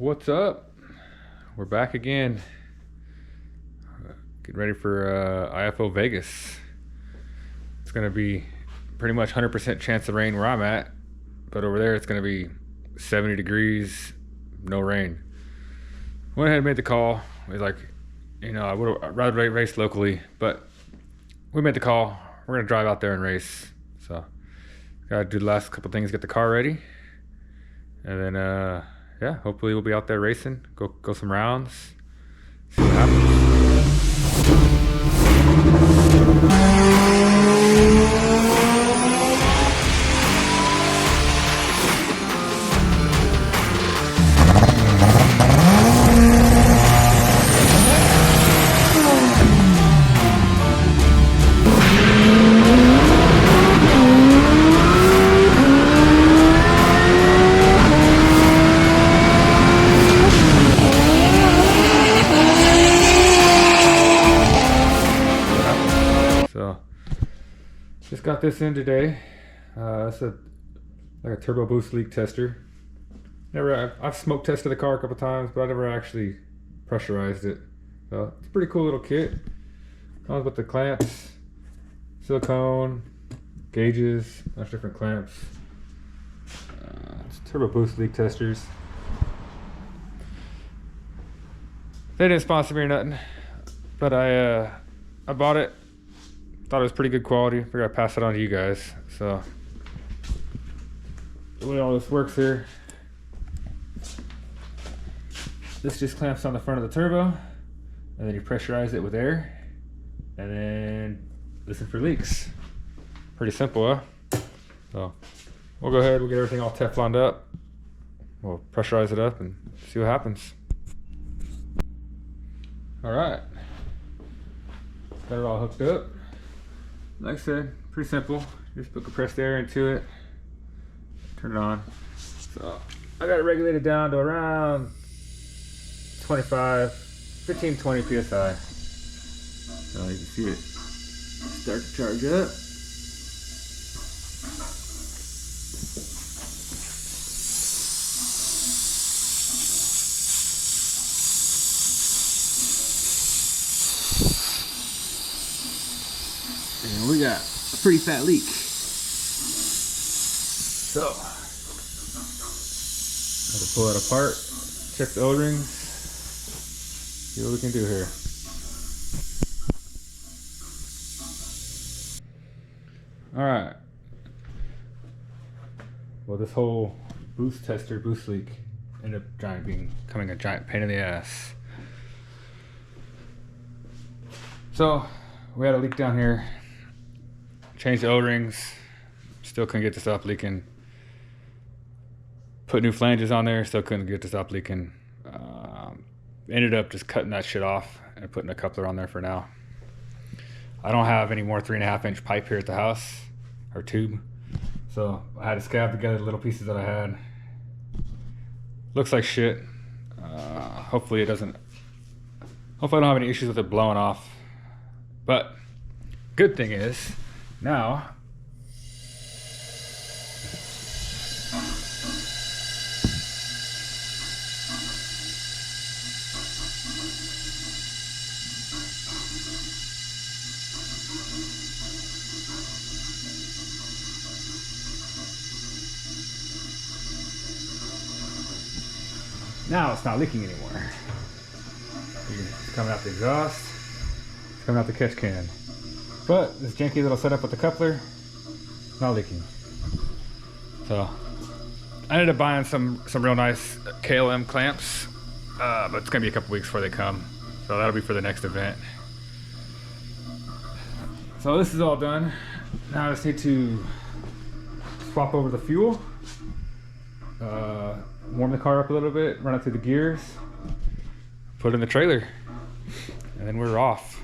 What's up? We're back again. Getting ready for IFO Vegas. It's going to be pretty much 100% chance of rain where I'm at, but over there it's going to be 70 degrees, no rain. Went ahead and made the call. We like, I would have rather race locally, but we made the call. We're going to drive out there and race. So, got to do the last couple things, get the car ready, and then yeah, hopefully we'll be out there racing, go some rounds, see what happens. So, just got this in today. It's like a turbo boost leak tester. I've smoke tested the car a couple times, but I never actually pressurized it. So it's a pretty cool little kit. Comes with the clamps, silicone, gauges, bunch of different clamps. It's turbo boost leak testers. They didn't sponsor me or nothing, but I bought it. Thought it was pretty good quality. Figured I'd pass it on to you guys. So the way all this works here, this just clamps on the front of the turbo, and then you pressurize it with air, and then listen for leaks. Pretty simple, huh? So we'll go ahead, we'll get everything all Tefloned up, we'll pressurize it up and see what happens. All right, got it all hooked up. Like I said, pretty simple. Just put compressed air into it, turn it on. So I got it regulated down to around 15, 20 psi. So you can see it start to charge up. And we got a pretty fat leak. So, I have to pull it apart, check the O-rings, see what we can do here. Alright. Well, this whole boost leak ended up becoming a giant pain in the ass. So, we had a leak down here. Changed the O-rings, still couldn't get to stop leaking. Put new flanges on there, still couldn't get to stop leaking. Ended up just cutting that shit off and putting a coupler on there for now. I don't have any more 3.5-inch pipe here at the house, or tube. So I had to scab together the little pieces that I had. Looks like shit. Hopefully I don't have any issues with it blowing off. But good thing is, now it's not leaking anymore. It's coming out the exhaust, it's coming out the catch can. But this janky little setup with the coupler, not leaking. So I ended up buying some real nice KLM clamps, but it's gonna be a couple weeks before they come. So that'll be for the next event. So this is all done. Now I just need to swap over the fuel, warm the car up a little bit, run it through the gears, put it in the trailer, and then we're off.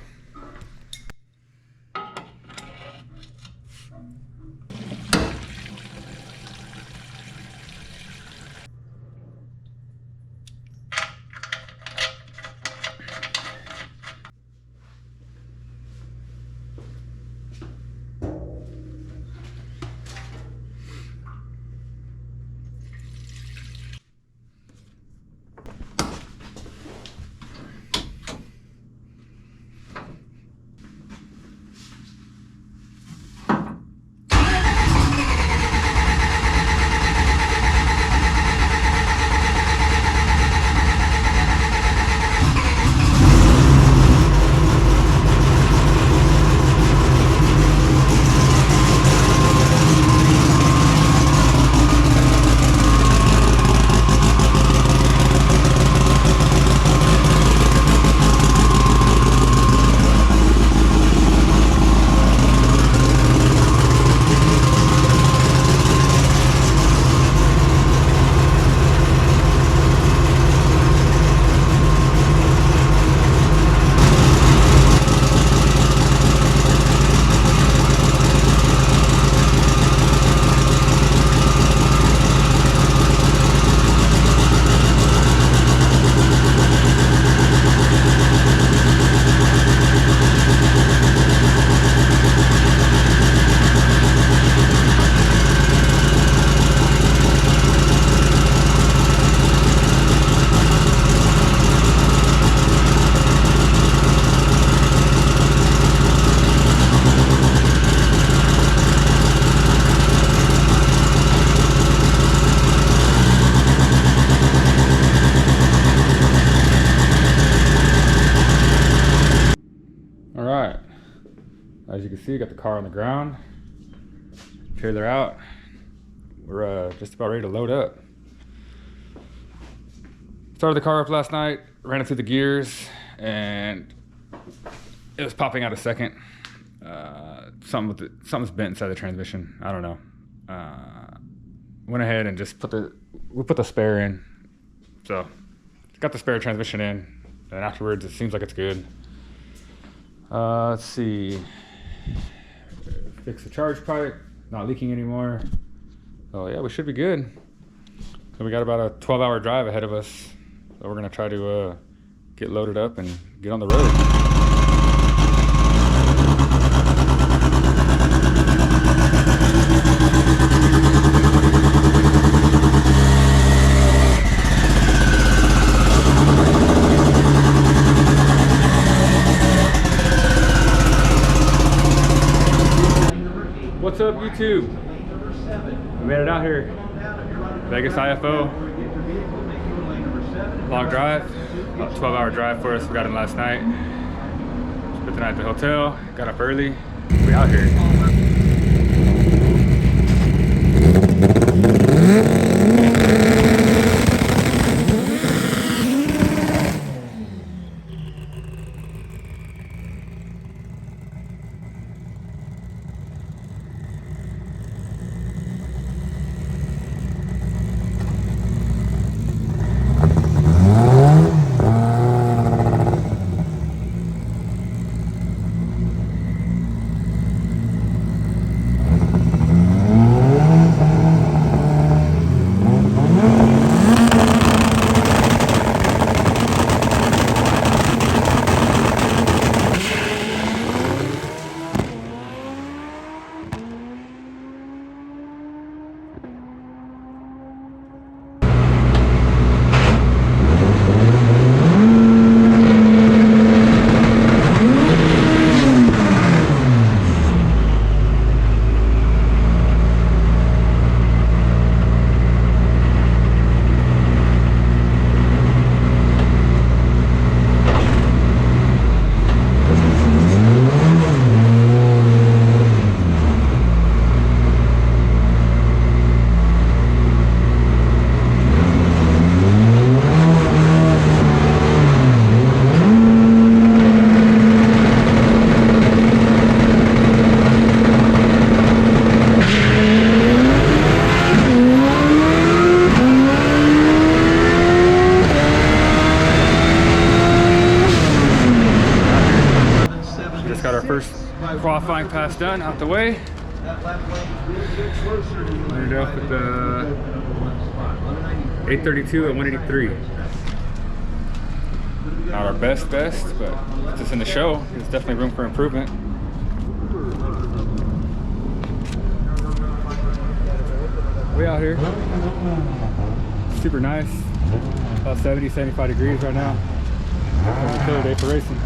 As you can see, got the car on the ground. Trailer out. We're just about ready to load up. Started the car up last night, ran it through the gears, and it was popping out a second. Something's bent inside the transmission. I don't know. Went ahead and just we put the spare in. So got the spare transmission in, and afterwards it seems like it's good. Let's see. Fix the charge pipe, not leaking anymore. Oh yeah, we should be good. So we got about a 12-hour drive ahead of us. So we're gonna try to get loaded up and get on the road. What's up, YouTube? We made it out here. Vegas IFO. Long drive. About a 12-hour drive for us. We got in last night. Spent the night at the hotel. Got up early. We out here. Qualifying pass done, out the way. Ended up with the 832 and 183. Not our best, but it's just in the show. There's definitely room for improvement. We out here. Super nice. About 70, 75 degrees right now. It's a killer day for racing.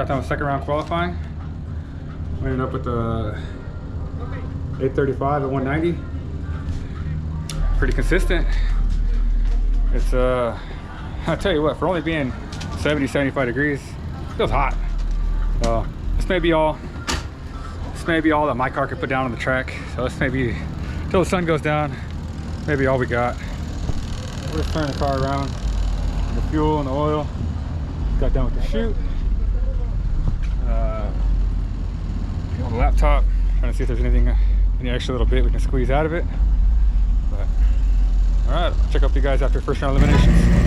done with second round qualifying. We ended up with the 835 at 190. Pretty consistent. It's I'll tell you what, for only being 70, 75 degrees, it feels hot. This may be all that my car could put down on the track. So this may be, till the sun goes down, maybe all we got. We're just turning the car around. The fuel and the oil. Got done with the chute. On the laptop, trying to see if there's any extra little bit we can squeeze out of it. But all right, I'll check up with you guys after first round eliminations.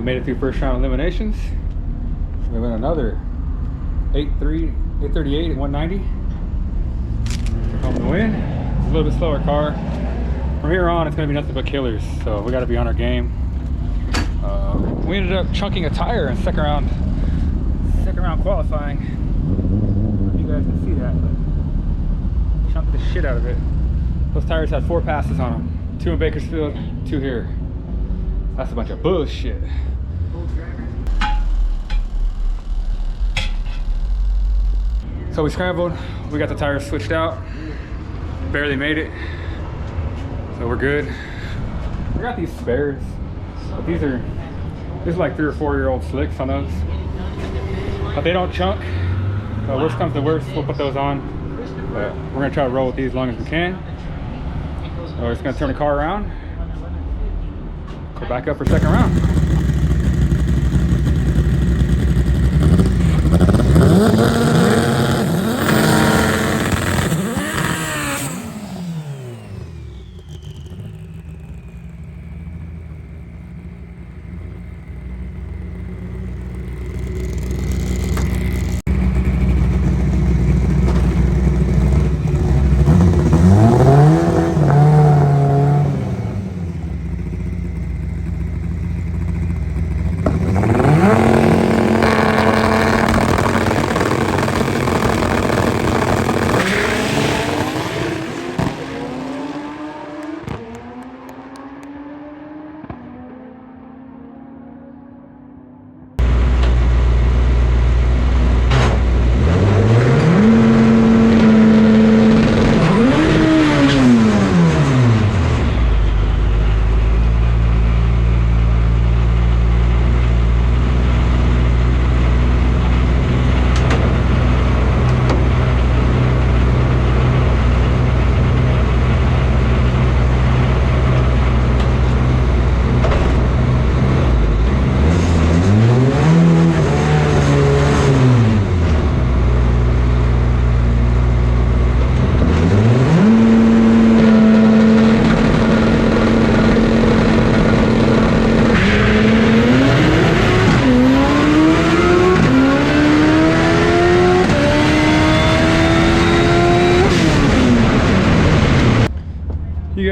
Made it through first round eliminations. We went another 838 at 190. Took home the win. It's a little bit slower car. From here on, it's going to be nothing but killers. So we got to be on our game. We ended up chunking a tire in second round qualifying. You guys can see that, but chunked the shit out of it. Those tires had 4 passes on them. 2 in Bakersfield, 2 here. That's a bunch of bullshit. So we scrambled, we got the tires switched out, barely made it, so we're good. We got these spares, but these are like 3 or 4 year old slicks on those, but they don't chunk. Worst comes to worst, we'll put those on, but we're gonna try to roll with these as long as we can. So we're just gonna turn the car around, go back up for second round.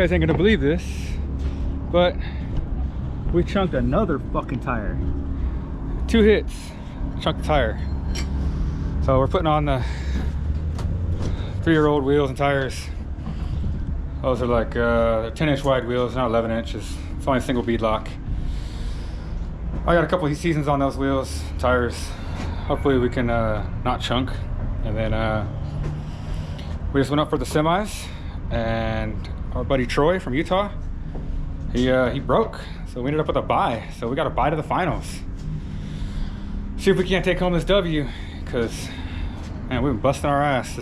guys ain't gonna believe this, but we chunked another fucking tire. 2 hits, chunked the tire. So we're putting on the 3-year-old wheels and tires. Those are like 10-inch wide wheels, not 11 inches. It's only a single bead lock. I got a couple of seasons on those wheels, tires. Hopefully we can not chunk. And then we just went up for the semis, and our buddy Troy from Utah, he broke. So we ended up with a bye. So we got a bye to the finals. See if we can't take home this W, because man, we've been busting our ass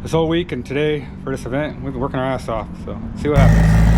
this whole week, and today for this event, we've been working our ass off. So see what happens.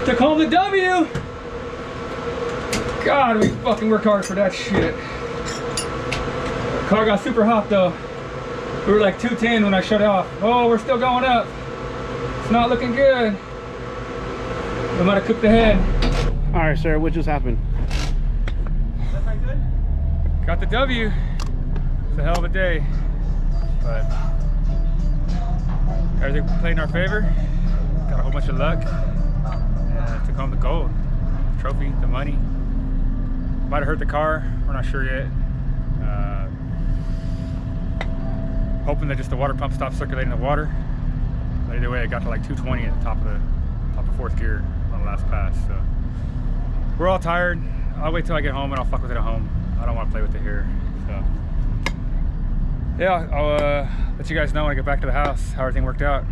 Took home the W! God, we fucking worked hard for that shit. The car got super hot though. We were like 210 when I shut off. Oh, we're still going up. It's not looking good. I might have cooked the head. All right, sir, what just happened? That right good? Got the W. It's a hell of a day. But everything played in our favor. Got a whole bunch of luck. Took home the gold. The trophy, the money. Might have hurt the car. We're not sure yet. Hoping that just the water pump stopped circulating the water. But either way, I got to like 220 at the top of fourth gear on the last pass. So we're all tired. I'll wait till I get home and I'll fuck with it at home. I don't want to play with it here. So yeah, I'll let you guys know when I get back to the house how everything worked out.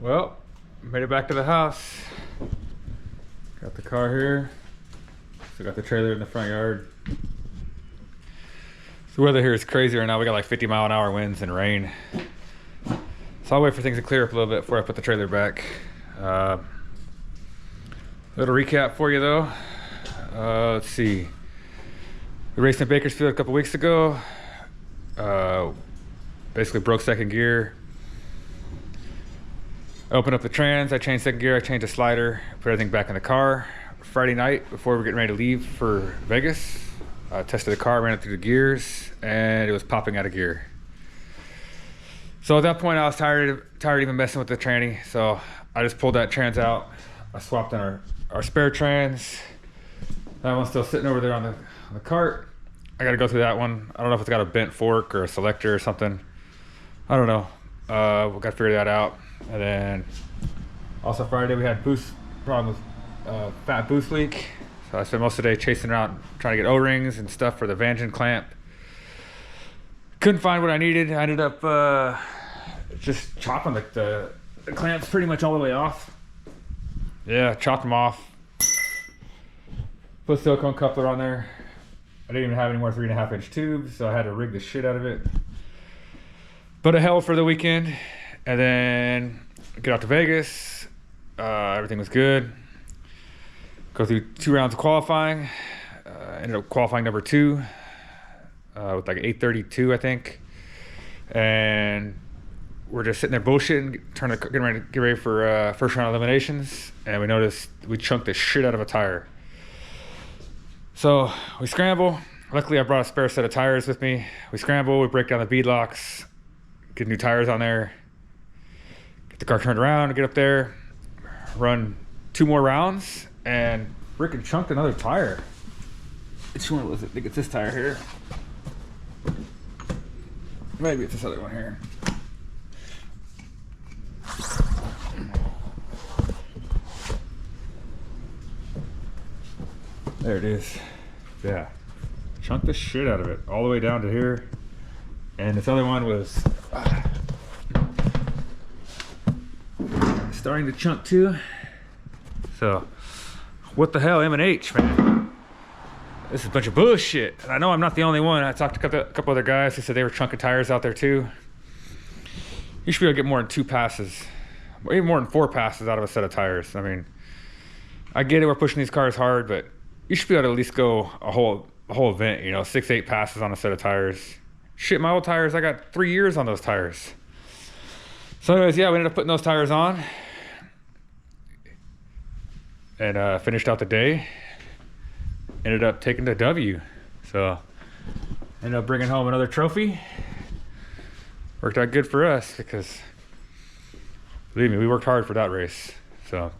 Well, made it back to the house. Got the car here. Still got the trailer in the front yard. The weather here is crazy right now. We got like 50-mile-an-hour winds and rain. So I'll wait for things to clear up a little bit before I put the trailer back. Little recap for you though. Let's see. We raced in Bakersfield a couple weeks ago. Basically broke second gear. Opened up the trans, I changed second gear, I changed the slider, put everything back in the car. Friday night, before we were getting ready to leave for Vegas, I tested the car, ran it through the gears, and it was popping out of gear. So at that point, I was tired even messing with the tranny, so I just pulled that trans out. I swapped in our spare trans. That one's still sitting over there on the cart. I gotta go through that one. I don't know if it's got a bent fork or a selector or something. I don't know. We gotta figure that out. And then also Friday we had boost problem with fat boost leak. So I spent most of the day chasing around trying to get O-rings and stuff for the Vangeon clamp. Couldn't find what I needed. I ended up just chopping the clamps pretty much all the way off. Yeah, chopped them off. Put a silicone coupler on there. I didn't even have any more 3.5-inch tubes, so I had to rig the shit out of it. But a hell for the weekend. And then get out to Vegas. Everything was good. Go through 2 rounds of qualifying. Ended up qualifying number 2 with like 8:32, I think. And we're just sitting there bullshitting, get ready for first round eliminations. And we noticed we chunked the shit out of a tire. So we scramble. Luckily, I brought a spare set of tires with me. We scramble, we break down the bead locks, get new tires on there. Get the car turned around, get up there, run 2 more rounds, and freaking chunked another tire. Which one was it? I think it's this tire here. Maybe it's this other one here. There it is. Yeah. Chunked the shit out of it all the way down to here. And this other one was starting to chunk too. So what the hell, M&H, man? This is a bunch of bullshit. And I know I'm not the only one. I talked to a couple other guys who said they were chunking tires out there too. You should be able to get more than 2 passes, or even more than 4 passes out of a set of tires. I mean, I get it, we're pushing these cars hard, but you should be able to at least go a whole event, you know, 6-8 passes on a set of tires. Shit, my old tires, I got 3 years on those tires. So anyways, yeah, we ended up putting those tires on and finished out the day. Ended up taking the W. So ended up bringing home another trophy. Worked out good for us because, believe me, we worked hard for that race. So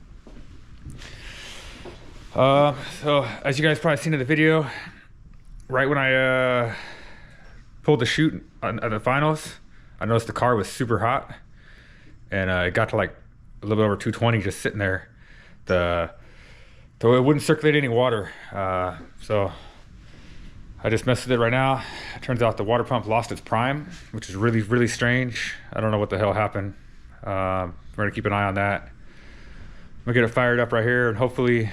as you guys probably seen in the video, right when I pulled the chute at the finals, I noticed the car was super hot, and it got to like a little bit over 220 just sitting there. So it wouldn't circulate any water. So I just messed with it right now. It turns out the water pump lost its prime, which is really, really strange. I don't know what the hell happened. We're gonna keep an eye on that. I'm gonna get it fired up right here, and hopefully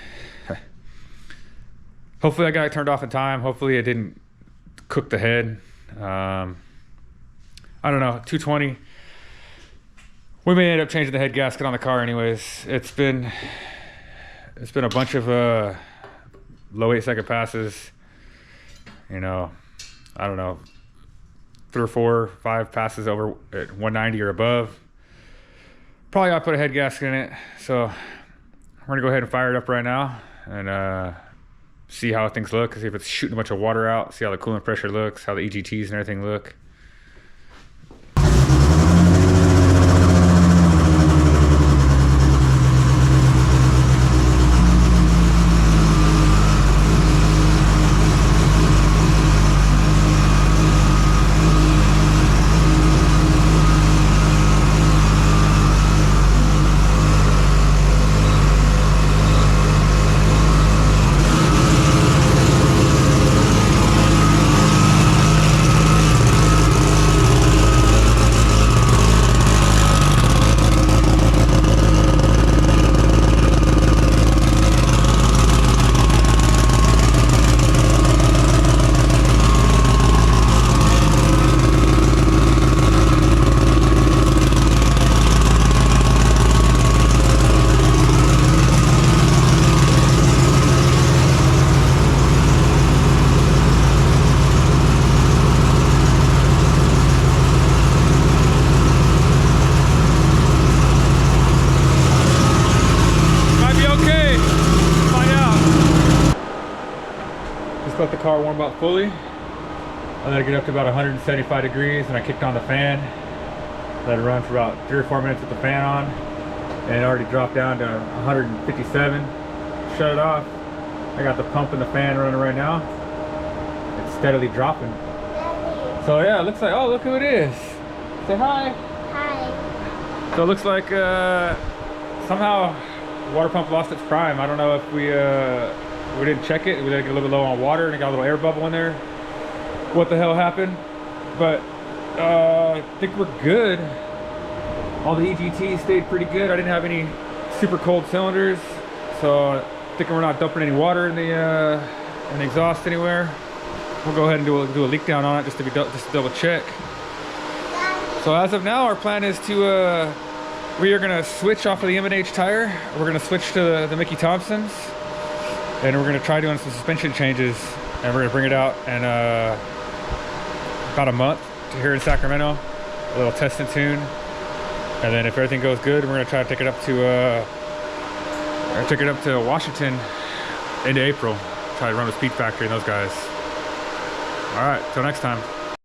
I got it turned off in time. Hopefully it didn't cook the head. I don't know, 220. We may end up changing the head gasket on the car anyways. It's been a bunch of low 8-second passes. You know, I don't know, 3 or 4, 5 passes over at 190 or above. Probably gotta put a head gasket in it. So we're gonna go ahead and fire it up right now and see how things look, see if it's shooting a bunch of water out, see how the coolant pressure looks, how the EGTs and everything look. let the car warm up fully. I let it get up to about 175 degrees, and I kicked on the fan. Let it run for about 3 or 4 minutes with the fan on, and it already dropped down to 157. Shut it off. I got the pump and the fan running right now. It's steadily dropping. So yeah, it looks like, oh, look who it is. Say hi. Hi. So it looks like somehow water pump lost its prime. I don't know if we didn't check it. We let it get a little bit low on water, and it got a little air bubble in there. What the hell happened? But I think we're good. All the EGT stayed pretty good. I didn't have any super cold cylinders, so I think we're not dumping any water in the exhaust anywhere. We'll go ahead and do a leak down on it just to double check. So as of now, our plan is to we are gonna switch off of the M&H tire. We're gonna switch to the Mickey Thompsons, and we're gonna try doing some suspension changes, and we're gonna bring it out in about a month to here in Sacramento. A little test and tune, and then if everything goes good, we're gonna try to take it up to Washington into April. Try to run with Speed Factory and those guys. All right, till next time.